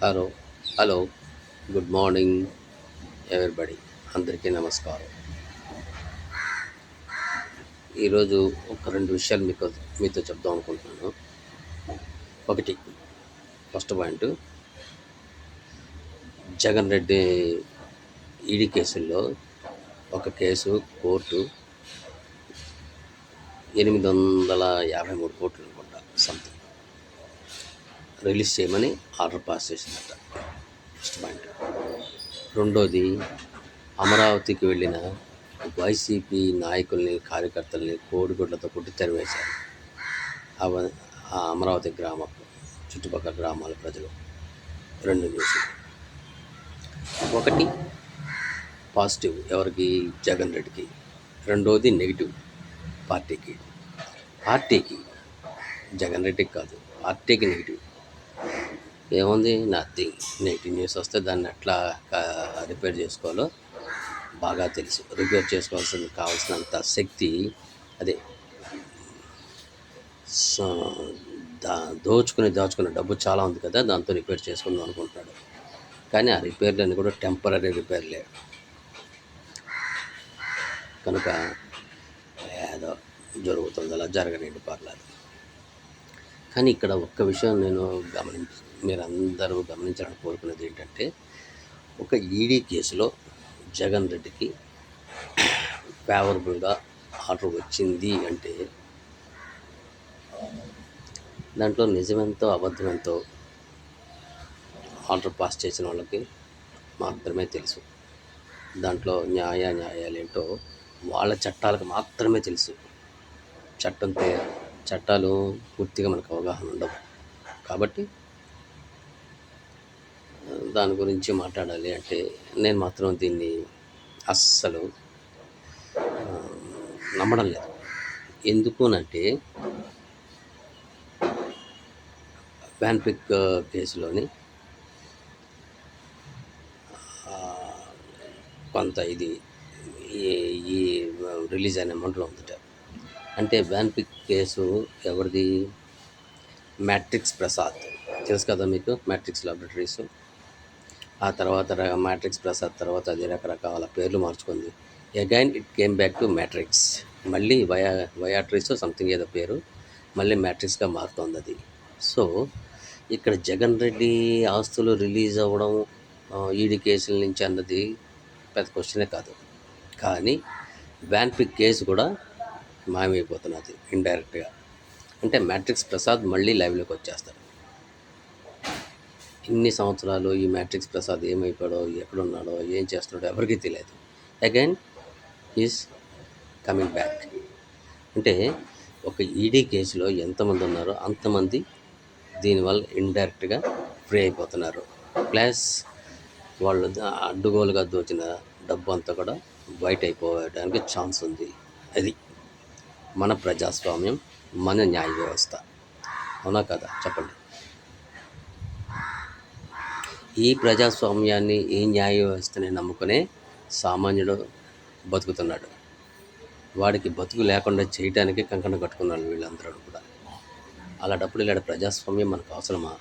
Hello hello good morning everybody. అందరికీ నమస్కారం. ఈరోజు ఒక రెండు విషయాలు మీతో చెప్దాం అనుకుంటున్నాను. ఒకటి, first point, Jagan Reddy ED కేసుల్లో ఒక కేసు కోర్టు 853 కోట్లు అనుకుంటా సంథింగ్ రిలీజ్ చేయమని ఆర్డర్ పాస్ చేసిందట. First point. రెండోది, అమరావతికి వెళ్ళిన వైసీపీ నాయకుల్ని, కార్యకర్తల్ని కోడిగుడ్లతో కొట్టి తరివేశారు. ఆ అమరావతి చుట్టుపక్కల గ్రామాల ప్రజలు. రెండు న్యూస్లు. ఒకటి పాజిటివ్, ఎవరికి? జగన్ రెడ్డికి. రెండోది నెగిటివ్, పార్టీకి జగన్ రెడ్డికి కాదు, పార్టీకి నెగిటివ్. ఏముంది? నథింగ్. నెగిటివ్ న్యూస్ వస్తే దాన్ని ఎట్లా రిపేర్ చేసుకోవాలో బాగా తెలుసు. రిపేర్ చేసుకోవాల్సింది కావాల్సినంత శక్తి, అదే దాచుకునే డబ్బు చాలా ఉంది కదా, దాంతో రిపేర్ చేసుకుందాం అనుకుంటున్నాడు. కానీ ఆ రిపేర్లన్నీ కూడా టెంపరీ రిపేర్లే కనుక ఏదో జరుగుతుంది, అలా జరగనండి, పర్లేదు. కానీ ఇక్కడ ఒక్క విషయం నేను మీరందరూ గమనించాలని కోరుకునేది ఏంటంటే, ఒక ఈడీ కేసులో జగన్ రెడ్డికి ఫేవరబుల్గా ఆర్డర్ వచ్చింది అంటే దాంట్లో నిజమెంతో అబద్ధమెంతో ఆర్డర్ పాస్ చేసిన వాళ్ళకి మాత్రమే తెలుసు. దాంట్లో న్యాయాలేంటో వాళ్ళ చట్టాలకు మాత్రమే తెలుసు. చట్టాలు పూర్తిగా మనకు అవగాహన ఉండవు. కాబట్టి దాని గురించి మాట్లాడాలి అంటే నేను మాత్రం దీన్ని అస్సలు నమ్మడం లేదు. ఎందుకునంటే వ్యాన్పిక్ కేసులోని కొంత ఈ రిలీజ్ అయిన అమౌంట్లో ఉందట. అంటే వ్యాన్పిక్ కేసు ఎవరిది? మ్యాట్రిక్స్ ప్రసాద్, తెలుసు కదా మీకు, మ్యాట్రిక్స్ ల్యాబొరేటరీస్. ఆ తర్వాత మ్యాట్రిక్స్ ప్రసాద్ తర్వాత అది రకరకాల పేర్లు మార్చుకుంది. Again it came back to matrix. మళ్ళీ వయాట్రిస్ సంథింగ్ ఏదో పేరు, మళ్ళీ మ్యాట్రిక్స్గా మారుతోంది అది. సో ఇక్కడ జగన్ రెడ్డి ఆస్తులు రిలీజ్ అవ్వడం ఈడీ కేసుల నుంచి అన్నది పెద్ద క్వశ్చనే కాదు. కానీ వ్యాన్పిక్ కేసు కూడా మాయమైపోతున్నది ఇండైరెక్ట్గా. అంటే మ్యాట్రిక్స్ ప్రసాద్ మళ్ళీ లైవ్లోకి వచ్చేస్తాడు. ఇన్ని సంవత్సరాలు ఈ మ్యాట్రిక్స్ ప్రసాద్ ఏమైపోయాడో, ఎక్కడున్నాడో, ఏం చేస్తున్నాడో ఎవరికీ తెలియదు. Again is coming back. అంటే ఒక ఈడీ కేసులో ఎంతమంది ఉన్నారో అంతమంది దీనివల్ల ఇండైరెక్ట్గా ఫ్రీ అయిపోతున్నారు. ప్లస్ వాళ్ళు అడ్డుగోలుగా దోచిన డబ్బు అంతా కూడా బయట అయిపోవడానికి ఛాన్స్ ఉంది. అది మన ప్రజాస్వామ్యం, మన న్యాయ వ్యవస్థ. అవునా కదా? చెప్పండి. ఈ ప్రజాస్వామ్యాన్ని, ఈ న్యాయ వ్యవస్థని నమ్ముకునే సామాన్యుడు బతుకుతున్నాడు. వాడికి బతుకు లేకుండా చేయటానికి కంకణం కట్టుకున్నాడు వీళ్ళందరూ కూడా. అలాంటప్పుడు ఇలాంటి ప్రజాస్వామ్యం మనకు అవసరమా?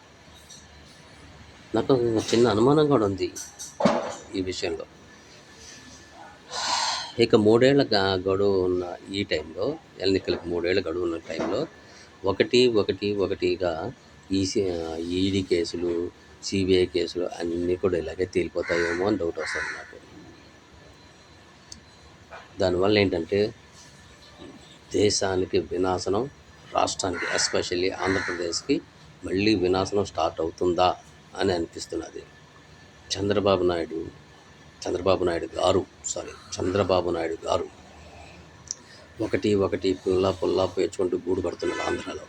నాకు చిన్న అనుమానం కూడా ఉంది ఈ విషయంలో. ఇక 3 ఏళ్ల గడువు ఉన్న ఈ టైంలో, ఎన్నికలకు 3 ఏళ్ల గడువు ఉన్న టైంలో ఒకటిగా ఈడీ కేసులు, సిబిఐ కేసులు అన్నీ కూడా ఇలాగే తేలిపోతాయేమో అని డౌట్ వస్తుంది నాకు. దానివల్ల ఏంటంటే దేశానికి వినాశనం, రాష్ట్రానికి ఎస్పెషల్లీ ఆంధ్రప్రదేశ్కి మళ్ళీ వినాశనం స్టార్ట్ అవుతుందా అని అనిపిస్తున్నది. చంద్రబాబు నాయుడు గారు ఒకటి పుల్లా పేర్చుకుంటూ గూడు కడుతున్నాడు ఆంధ్రాలో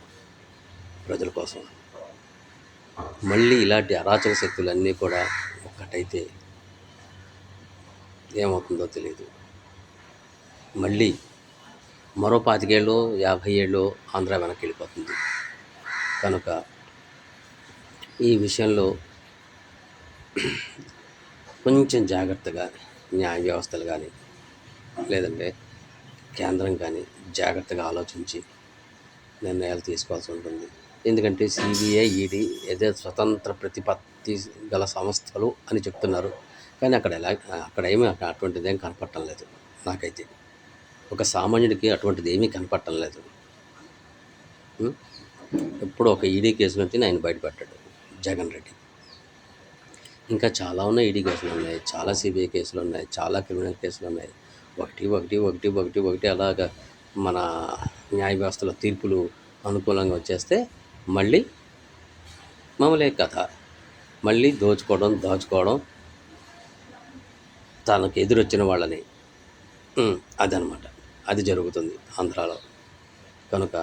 ప్రజల కోసం. మళ్ళీ ఇలాంటి అరాచక శక్తులన్నీ కూడా ఒక్కటైతే ఏమవుతుందో తెలియదు. మళ్ళీ మరో 25 ఏళ్ళు 50 ఏళ్ళు ఆంధ్ర వెనక్కి వెళ్ళిపోతుంది. కనుక ఈ విషయంలో కొంచెం జాగ్రత్తగా న్యాయ వ్యవస్థలు కానీ, లేదంటే కేంద్రం కానీ జాగ్రత్తగా ఆలోచించి నిర్ణయాలు తీసుకోవాల్సి ఉంటుంది. ఎందుకంటే సిబిఐ, ఈడీ ఏదో స్వతంత్ర ప్రతిపత్తి గల సంస్థలు అని చెప్తున్నారు. కానీ అక్కడ ఏమీ అటువంటిదేం కనపడటం లేదు నాకైతే. ఒక సామాన్యుడికి అటువంటిది ఏమీ కనపడటం లేదు. ఎప్పుడు ఒక ఈడీ కేసు నుంచి ఆయన బయటపడ్డాడు జగన్ రెడ్డి. ఇంకా చాలా ఉన్నాయి, ఈడీ కేసులు ఉన్నాయి, చాలా సిబిఐ కేసులు ఉన్నాయి, చాలా క్రిమినల్ కేసులు ఉన్నాయి. ఒకటి ఒకటి ఒకటి ఒకటి ఒకటి అలాగా మన న్యాయ వ్యవస్థలో తీర్పులు అనుకూలంగా వచ్చేస్తే మళ్ళీ మామూలే కథ. మళ్ళీ దాచుకోవడం తనకు ఎదురొచ్చిన వాళ్ళని, అదనమాట. అది జరుగుతుంది ఆంధ్రాలో. కనుక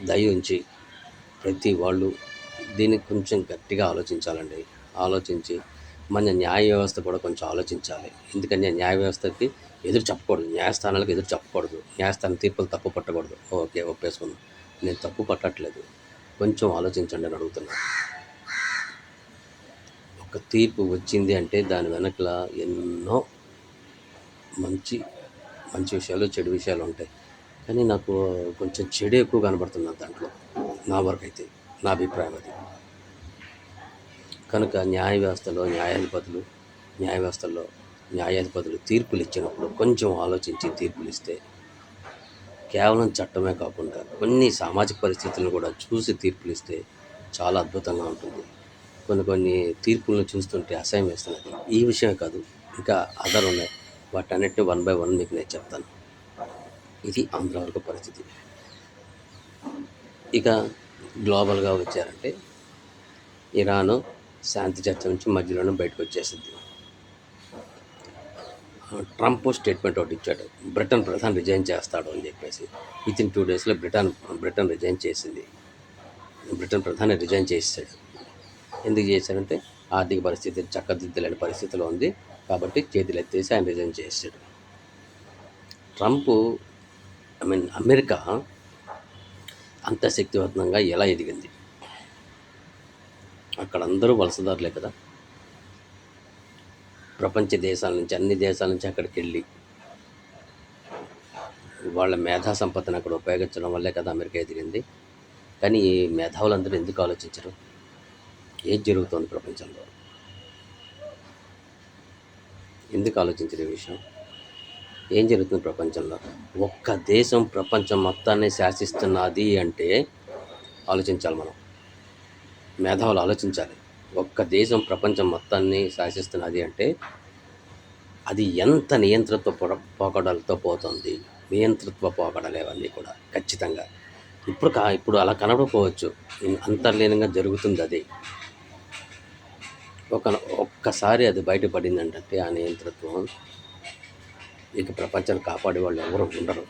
దయ ఉంచి ప్రతి వాళ్ళు దీన్ని కొంచెం గట్టిగా ఆలోచించాలండి. ఆలోచించి మన న్యాయ వ్యవస్థ కూడా కొంచెం ఆలోచించాలి. ఎందుకంటే న్యాయ వ్యవస్థకి ఎదురు చెప్పకూడదు, న్యాయస్థానాలకు ఎదురు చెప్పకూడదు, న్యాయస్థానం తీర్పులు తప్పు పట్టకూడదు. ఓకే, ఒప్పేసుకున్నాను, నేను తప్పు పట్టట్లేదు, కొంచెం ఆలోచించండి అని అడుగుతున్నాను. ఒక తీర్పు వచ్చింది అంటే దాని వెనకల ఎన్నో మంచి మంచి విషయాలు, చెడు విషయాలు ఉంటాయి. కానీ నాకు కొంచెం చెడు ఎక్కువ కనబడుతుంది దాంట్లో, నా వరకు అయితే, నా అభిప్రాయం అది. కనుక న్యాయ వ్యవస్థల్లో న్యాయాధిపతులు తీర్పులు ఇచ్చినప్పుడు కొంచెం ఆలోచించి తీర్పులు ఇస్తే, కేవలం చట్టమే కాకుండా కొన్ని సామాజిక పరిస్థితులను కూడా చూసి తీర్పులు ఇస్తే చాలా అద్భుతంగా ఉంటుంది. కొన్ని తీర్పులను చూస్తుంటే అసహ్యం వేస్తున్నది. ఈ విషయమే కాదు, ఇంకా అదర్ ఉన్నాయి. వాటన్నిటిని 1 by 1 మీకు నేను చెప్తాను. ఇది ఆంధ్ర వరకు పరిస్థితి. ఇక గ్లోబల్గా వచ్చారంటే ఇరాను శాంతి చర్చ నుంచి మధ్యలోనే బయటకు వచ్చేసింది. ట్రంప్ స్టేట్మెంట్ ఒకటి ఇచ్చాడు, బ్రిటన్ ప్రధాని రిజైన్ చేస్తాడు అని చెప్పేసి. వితిన్ 2 daysలో బ్రిటన్ రిజైన్ చేసింది. బ్రిటన్ ప్రధాని రిజైన్ చేసాడు. ఎందుకు చేశాడంటే ఆర్థిక పరిస్థితి చక్కదిద్దలేని పరిస్థితిలో ఉంది కాబట్టి చేతులు ఎత్తేసి ఆయన రిజైన్ చేశాడు. అమెరికా అంత శక్తివంతంగా ఎలా ఎదిగింది? అక్కడ అందరూ వలసదారులే కదా. ప్రపంచ దేశాల నుంచి, అన్ని దేశాల నుంచి అక్కడికి వెళ్ళి వాళ్ళ మేధా సంపత్తిని అక్కడ ఉపయోగించడం వల్లే కదా అమెరికా ఎదిగింది. కానీ ఈ మేధావులందరూ ఎందుకు ఆలోచించరు? ఏం జరుగుతుంది ప్రపంచంలో? ఎందుకు ఆలోచించరు ఈ విషయం? ఏం జరుగుతుంది ప్రపంచంలో? ఒక్క దేశం ప్రపంచం మొత్తాన్ని శాసిస్తున్నది అంటే ఆలోచించాలి మనం. మేధావులు ఆలోచించాలి. ఒక్క దేశం ప్రపంచం మొత్తాన్ని శాసిస్తున్నది అంటే అది ఎంత నియంతృత్వ పోకడలతో పోతుంది. నియంతృత్వ పోకడలు అవన్నీ కూడా ఖచ్చితంగా. ఇప్పుడు అలా కనపడకపోవచ్చు, అంతర్లీనంగా జరుగుతుంది అది. ఒక్కసారి అది బయటపడిందంటే ఆ నియంతృత్వం, ఇక ప్రపంచాన్ని కాపాడే వాళ్ళు ఎవరు ఉండరు.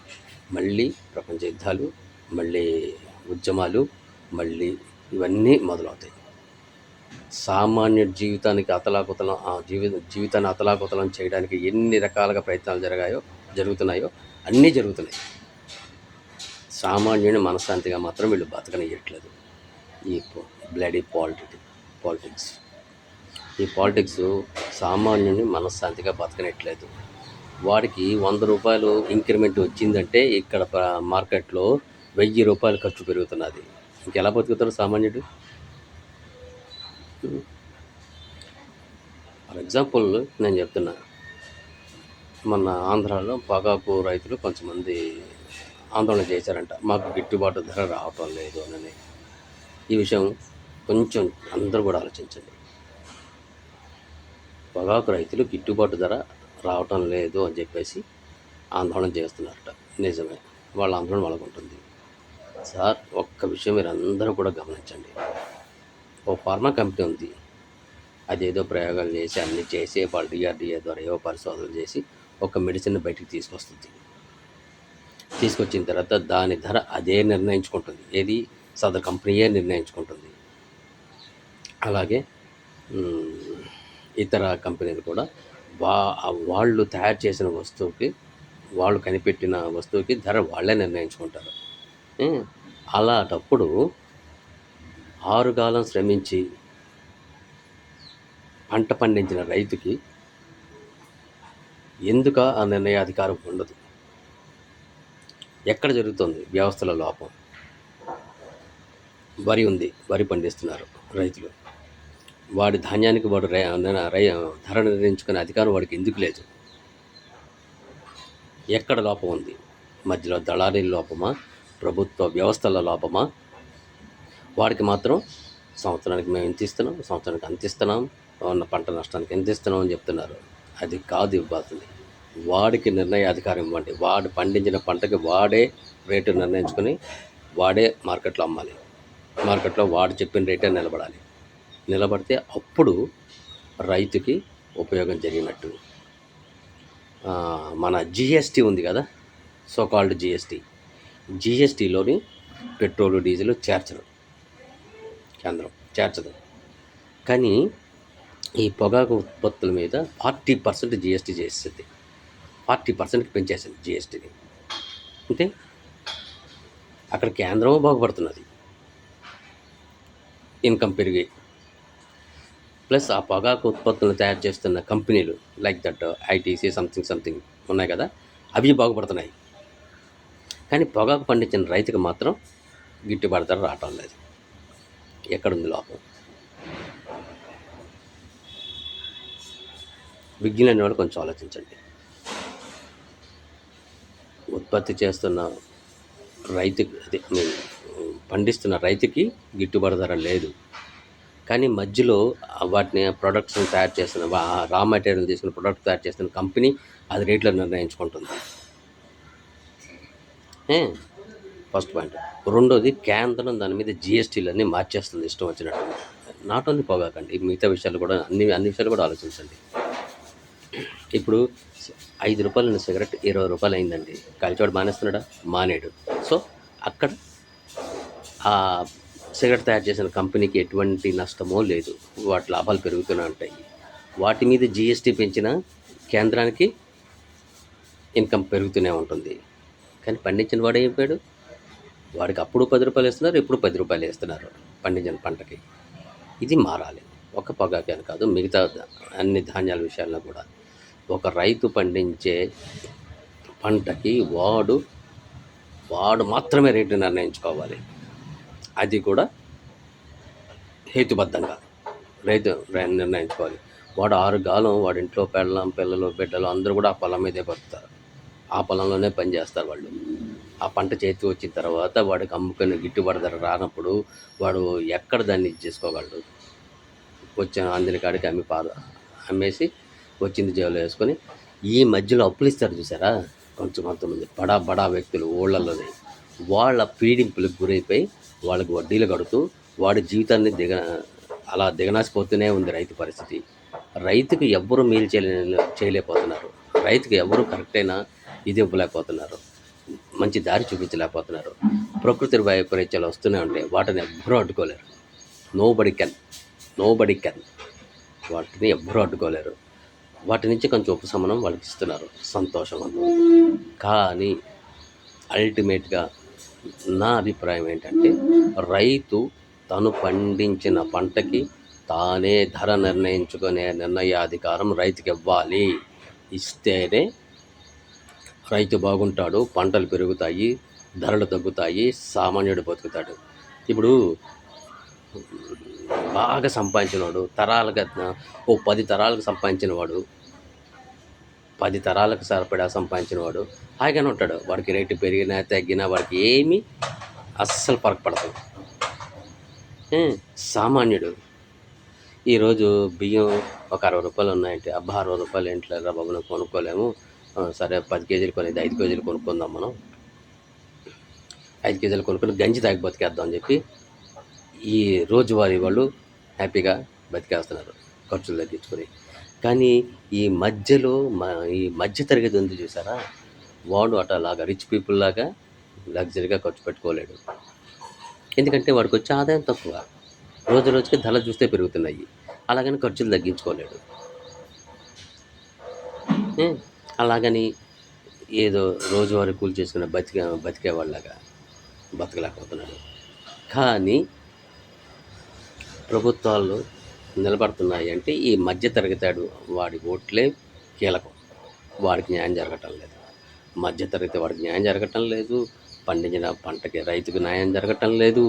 మళ్ళీ ప్రపంచ యుద్ధాలు, మళ్ళీ ఉద్యమాలు, మళ్ళీ ఇవన్నీ మొదలవుతాయి. సామాన్య జీవితానికి జీవితాన్ని అతలాకుతలం చేయడానికి ఎన్ని రకాలుగా ప్రయత్నాలు జరుగుతున్నాయో అన్నీ జరుగుతున్నాయి. సామాన్యుని మనశ్శాంతిగా మాత్రం వీళ్ళు బతకనియట్లేదు. ఈ బ్లడీ పాలిటిక్స్ ఈ పాలిటిక్స్ సామాన్యుని మనశ్శాంతిగా బతకనట్లేదు. వాడికి 100 రూపాయలు ఇంక్రిమెంట్ వచ్చిందంటే ఇక్కడ మార్కెట్లో 1000 రూపాయలు ఖర్చు పెరుగుతున్నది. ఇంకెలా బతుకుతాడు సామాన్యుడు? ఫర్ ఎగ్జాంపుల్ నేను చెప్తున్నా, మన ఆంధ్రాలో పొగాకు రైతులు కొంతమంది ఆందోళన చేశారంట, మాకు గిట్టుబాటు ధర రావటం లేదు అని. ఈ విషయం కొంచెం అందరూ కూడా ఆలోచించండి. పొగాకు రైతులు గిట్టుబాటు ధర రావటం లేదు అని చెప్పేసి ఆందోళన చేస్తున్నారట. నిజమే, వాళ్ళ ఆందోళన వాళ్ళకు ఉంటుంది. సార్, ఒక్క విషయం మీరు అందరూ కూడా గమనించండి. ఓ ఫార్మా కంపెనీ ఉంది, అదేదో ప్రయోగాలు చేసి అన్నీ చేసి వాళ్ళు DRDA ద్వారా ఏవో పరిశోధనలు చేసి ఒక మెడిసిన్ బయటికి తీసుకొచ్చిన తర్వాత దాని ధర అదే నిర్ణయించుకుంటుంది. ఏది? సదరు కంపెనీయే నిర్ణయించుకుంటుంది. అలాగే ఇతర కంపెనీలు కూడా వాళ్ళు తయారు చేసిన వస్తువుకి, వాళ్ళు కనిపెట్టిన వస్తువుకి ధర వాళ్ళే నిర్ణయించుకుంటారు. అలాంటప్పుడు 6 కాలం శ్రమించి పంట పండించిన రైతుకి ఎందుకు ఆ నిర్ణయాధికారం ఉండదు? ఎక్కడ జరుగుతుంది వ్యవస్థల లోపం? వరి ఉంది, వరి పండిస్తున్నారు రైతులు. వాడి ధాన్యానికి వాడు ధర నిర్ణయించుకునే అధికారం వాడికి ఎందుకు లేదు? ఎక్కడ లోపం ఉంది? మధ్యలో దళారీల లోపమా, ప్రభుత్వ వ్యవస్థల లోపమా? వాడికి మాత్రం సంవత్సరానికి మేము ఇంత ఇస్తున్నాం, సంవత్సరానికి అంత ఇస్తున్నాం, ఉన్న పంట నష్టానికి ఎంత ఇస్తున్నాం అని చెప్తున్నారు. అది కాదు ఇవ్వాల్సింది. వాడికి నిర్ణయాధికారం ఇవ్వండి. వాడు పండించిన పంటకి వాడే రేటు నిర్ణయించుకొని వాడే మార్కెట్లో అమ్మాలి. మార్కెట్లో వాడు చెప్పిన రేటే నిలబడాలి. నిలబడితే అప్పుడు రైతుకి ఉపయోగం జరిగినట్టు. మన జిఎస్టీ ఉంది కదా, సోకాల్డ్ జిఎస్టీలోని పెట్రోలు డీజిల్ చేర్చరు, కేంద్రం చేర్చదు. కానీ ఈ పొగాకు ఉత్పత్తుల మీద 40% జిఎస్టీ చేస్తుంది. 40%కి పెంచేసింది జిఎస్టీని. అంటే అక్కడ కేంద్రము బాగుపడుతున్నది, ఇన్కమ్ పెరిగి. ప్లస్ ఆ పొగాకు ఉత్పత్తులను తయారు చేస్తున్న కంపెనీలు లైక్ దట్ ఐటీసీ సంథింగ్ ఉన్నాయి కదా, అవి బాగుపడుతున్నాయి. కానీ పొగాకు పండించిన రైతుకు మాత్రం గిట్టుబాటు ధర రావటం లేదు. ఎక్కడుంది లోపం? విజ్ఞులైన వాళ్ళు కొంచెం ఆలోచించండి. ఉత్పత్తి చేస్తున్న రైతుకి, పండిస్తున్న రైతుకి గిట్టుబాటు ధర లేదు. కానీ మధ్యలో వాటిని ప్రొడక్ట్స్ని తయారు చేస్తున్న రా మెటీరియల్ తీసుకుని ప్రొడక్ట్ తయారు చేస్తున్న కంపెనీ అది రేట్లో నిర్ణయించుకుంటుంది. First point. రెండోది, కేంద్రం దాని మీద జిఎస్టీలన్నీ మార్చేస్తుంది ఇష్టం వచ్చినట్టు. నాట్ ఓన్లీ పొగాకండి, మిగతా విషయాలు కూడా అన్ని విషయాలు కూడా ఆలోచించండి. ఇప్పుడు 5 రూపాయలు సిగరెట్ 20 రూపాయలు అయిందండి. కాల్చేవాడు మానేస్తున్నాడా? మానేడు. సో అక్కడ ఆ సిగరెట్ తయారు చేసిన కంపెనీకి ఎటువంటి నష్టమో లేదు, వాటి లాభాలు పెరుగుతూనే ఉంటాయి. వాటి మీద జిఎస్టీ పెంచిన కేంద్రానికి ఇన్కమ్ పెరుగుతూనే ఉంటుంది. కానీ పండించిన వాడు అయిపోయాడు, వాడికి అప్పుడు 10 రూపాయలు ఇస్తున్నారు, ఇప్పుడు 10 రూపాయలు వేస్తున్నారు పండించిన పంటకి. ఇది మారాలి. ఒక పొగాకే అని కాదు, మిగతా అన్ని ధాన్యాల విషయాల్లో కూడా. ఒక రైతు పండించే పంటకి వాడు మాత్రమే రేటు నిర్ణయించుకోవాలి. అది కూడా హేతుబద్ధంగా రైతు నిర్ణయించుకోవాలి. వాడు 6 గాలం వాడి ఇంట్లో పిల్లలు బిడ్డలు అందరూ కూడా ఆ పొలం మీదే బతుకుతారు, ఆ పొలంలోనే పనిచేస్తారు వాళ్ళు. ఆ పంట చేతి వచ్చిన తర్వాత వాడికి అమ్ముకునే గిట్టుబాటు ధర రానప్పుడు వాడు ఎక్కడ దాన్ని చేసుకోగలడు? వచ్చిన అందిన కాడికి అమ్మేసి వచ్చింది జేబులో వేసుకొని. ఈ మధ్యలో అప్పులు ఇస్తారు చూసారా కొంతమంది బడా వ్యక్తులు ఊళ్ళల్లోనే, వాళ్ళ పీడింపులకు గురైపోయి వాళ్ళకి వడ్డీలు కడుతూ వాడి జీవితాన్ని అలా దిగనాసిపోతూనే ఉంది రైతు పరిస్థితి. రైతుకు ఎవ్వరూ మేలు చేయలేకపోతున్నారు. రైతుకు ఎవరు కరెక్ట్ అయినా ఇది ఇవ్వలేకపోతున్నారు, మంచి దారి చూపించలేకపోతున్నారు. ప్రకృతి వైపరీత్యాలు వస్తూనే ఉంటాయి, వాటిని ఎవ్వరూ అడ్డుకోలేరు. నో బడీ కెన్ వాటిని ఎవ్వరూ అడ్డుకోలేరు. వాటి నుంచి కొంచెం ఉపశమనం వాళ్ళకి ఇస్తున్నారు, సంతోషంగా. కానీ అల్టిమేట్గా నా అభిప్రాయం ఏంటంటే, రైతు తను పండించిన పంటకి తానే ధర నిర్ణయించుకునే నిర్ణయాధికారం రైతుకి ఇవ్వాలి. ఇస్తేనే రైతు బాగుంటాడు, పంటలు పెరుగుతాయి, ధరలు తగ్గుతాయి, సామాన్యుడు బతుకుతాడు. ఇప్పుడు బాగా సంపాదించినవాడు, తరాలుగా 10 తరాలకు సంపాదించినవాడు, 10 తరాలకు సరిపడా సంపాదించినవాడు హాయిగానే ఉంటాడు. వాడికి రేటు పెరిగినా తగ్గినా వాడికి ఏమీ అస్సలు ఫరక్ పడదు. సామాన్యుడు ఈరోజు బియ్యం ఒక 60 రూపాయలు ఉన్నాయంటే, 60 రూపాయలు ఏంటి రా బాబు కొనుక్కోలేము, సరే 10 కేజీలు కొనేది 5 కేజీలు కొనుక్కుందాం, మనం 5 కేజీలు కొనుక్కొని గంజి తాగి బతికేద్దాం అని చెప్పి ఈ రోజువారీ వాళ్ళు హ్యాపీగా బతికేస్తున్నారు, ఖర్చులు తగ్గించుకొని. కానీ ఈ మధ్యలో ఈ మధ్య తరగతి ఉంది చూసారా, వాడు అట్లాగా రిచ్ పీపుల్ లాగా లగ్జరీగా ఖర్చు పెట్టుకోలేడు. ఎందుకంటే వాడికి వచ్చే ఆదాయం తక్కువ, రోజుకి ధరలు చూస్తే పెరుగుతున్నాయి, అలాగని ఖర్చులు తగ్గించుకోలేడు. అలాగని ఏదో రోజువారీ కూలి చేసుకున్న బతికేవాళ్ళగా బతకలేకపోతున్నాడు. కానీ ప్రభుత్వాలు నిలబడుతున్నాయి అంటే ఈ మధ్య తరగతాడు వాడి ఓట్లే కీలకం. వాడికి న్యాయం జరగటం లేదు, మధ్యతరగతి వాడికి న్యాయం జరగటం లేదు, పండించిన పంటకి రైతుకు న్యాయం జరగటం లేదు.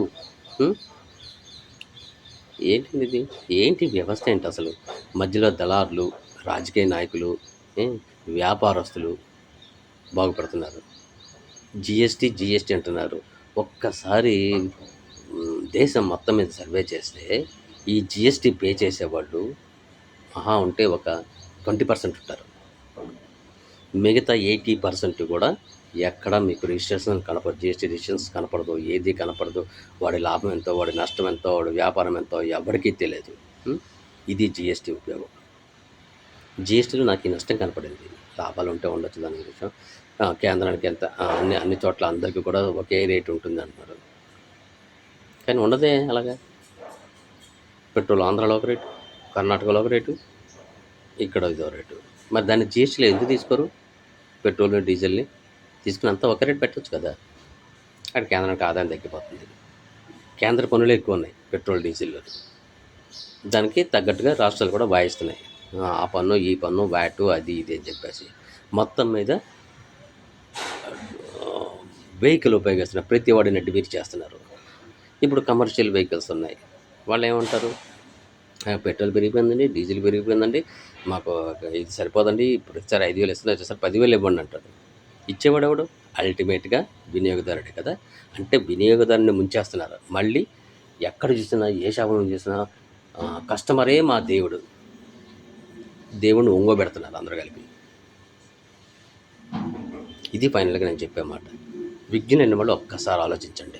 ఏంటిది ఇది? ఏంటి వ్యవస్థ ఏంటి అసలు? మధ్యలో దళారులు, రాజకీయ నాయకులు, ఏ, వ్యాపారస్తులు బాగుపడుతున్నారు. జీఎస్టీ అంటున్నారు. ఒక్కసారి దేశం మొత్తం మీద సర్వే చేస్తే ఈ జీఎస్టీ పే చేసేవాళ్ళు మహా ఉంటే ఒక 20% ఉంటారు. మిగతా 80% కూడా ఎక్కడ మీకు రిజిస్ట్రేషన్ కనపడదు, జీఎస్టీ రిజిస్ట్రేషన్స్ కనపడదు, ఏది కనపడదు. వాడి లాభం ఎంతో, వాడి నష్టం ఎంతో, వాడి వ్యాపారం ఎంతో ఎవరికీ తెలియదు. ఇది జీఎస్టీ ఉపయోగం. జీఎస్టీలో నాకు ఈ నష్టం కనపడింది. లాభాలు ఉంటే ఉండొచ్చు దాని విషయం. కేంద్రానికి ఎంత అన్ని చోట్ల అందరికీ కూడా ఒకే రేటు ఉంటుంది అంటున్నారు. కానీ ఉండదే అలాగా. పెట్రోల్ ఆంధ్రాలో ఒక రేటు, కర్ణాటకలో ఒక రేటు, ఇక్కడ ఇదో రేటు. మరి దాన్ని జీఎస్టీలో ఎందుకు తీసుకోరు? పెట్రోల్ని, డీజిల్ని తీసుకుని అంతా ఒక రేటు పెట్టవచ్చు కదా. అక్కడ కేంద్రానికి ఆదాయం తగ్గిపోతుంది. కేంద్ర పన్నులు ఎక్కువ ఉన్నాయి పెట్రోల్, డీజిల్లో. దానికి తగ్గట్టుగా రాష్ట్రాలు కూడా వాయిస్తున్నాయి. ఆ పన్ను, ఈ పన్ను, వ్యాటు, అది ఇది అని చెప్పేసి మొత్తం మీద వెహికల్ ఉపయోగిస్తున్న ప్రతి వాడిని నెట్టివేరు చేస్తున్నారు. ఇప్పుడు కమర్షియల్ వెహికల్స్ ఉన్నాయి. వాళ్ళు ఏమంటారు? పెట్రోల్ పెరిగిపోయిందండి, డీజిల్ పెరిగిపోయిందండి, మాకు ఇది సరిపోదండి, ఇప్పుడు ఇచ్చారు 5,000 ఇస్తున్నారు, సార్ 10,000 ఇవ్వండి అంటారు. ఇచ్చేవాడు ఎవడు? అల్టిమేట్గా వినియోగదారుడే కదా. అంటే వినియోగదారుని ముంచేస్తున్నారు. మళ్ళీ ఎక్కడ చూసినా, ఏ షాపులో చూసినా కస్టమరే మా దేవుడు, దేవుడిని ఒంగోబెడుతున్నారు అందరూ కలిపి. ఇది ఫైనల్గా నేను చెప్పే మాట. విజ్ఞానం వాళ్ళు ఒక్కసారి ఆలోచించండి.